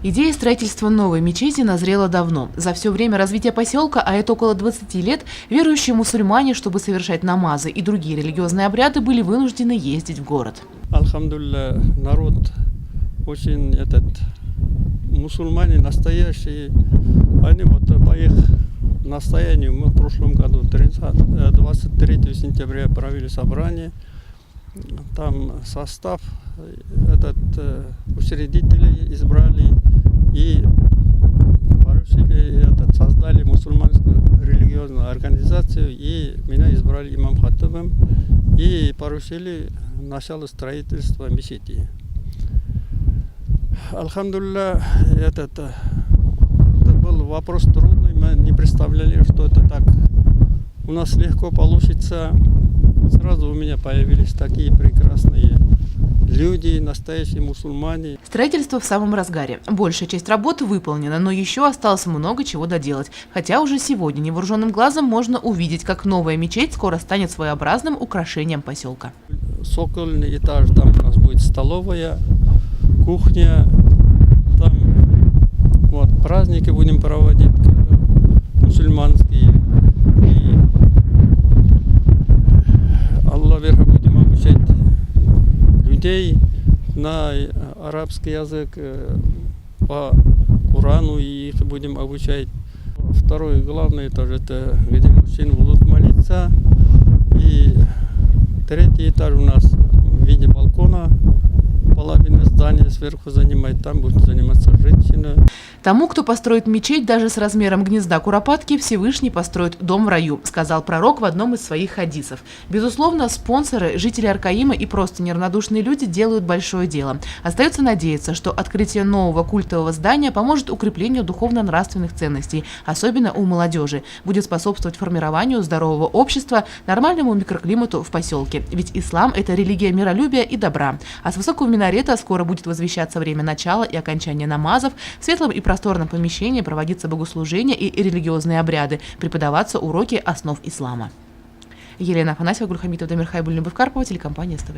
Идея строительства новой мечети назрела давно. За все время развития поселка, а это около 20 лет, верующие мусульмане, чтобы совершать намазы и другие религиозные обряды, были вынуждены ездить в город. Алхамдулилля, народ очень мусульмане настоящие. Они по их настоянию мы в прошлом году 23 сентября провели собрание. Там состав учредителей избрали и создали мусульманскую религиозную организацию, и меня избрали имам хатибом и поручили начало строительства мечети. Алхамдулилля, это был вопрос трудный, мы не представляли, что это так у нас легко получится. Сразу у меня появились такие прекрасные люди, настоящие мусульмане. Строительство в самом разгаре. Большая часть работы выполнена, но еще осталось много чего доделать. Хотя уже сегодня невооруженным глазом можно увидеть, как новая мечеть скоро станет своеобразным украшением поселка. Сокольный этаж, там у нас будет столовая, кухня. Там праздники будем проводить мусульманские. И Аллах верха будем обучать людей на арабский язык, по Корану, и их будем обучать. Второй главный этаж, это где мужчины будут молиться. И третий этаж у нас в виде балкона. Половина здания сверху занимает, там будут заниматься женщины. Тому, кто построит мечеть даже с размером гнезда куропатки, Всевышний построит дом в раю, сказал пророк в одном из своих хадисов. Безусловно, спонсоры, жители Аркаима и просто неравнодушные люди делают большое дело. Остается надеяться, что открытие нового культового здания поможет укреплению духовно-нравственных ценностей, особенно у молодежи, будет способствовать формированию здорового общества, нормальному микроклимату в поселке. Ведь ислам – это религия миролюбия и добра. А с высокого минарета скоро будет возвещаться время начала и окончания намазов, в светлом и просторном помещении проводиться богослужения и религиозные обряды, преподаваться уроки основ ислама. Елена Афанасьева, Гульхамитов, Дамир Хайбуль, Любовь Карпова, телекомпания СТВ.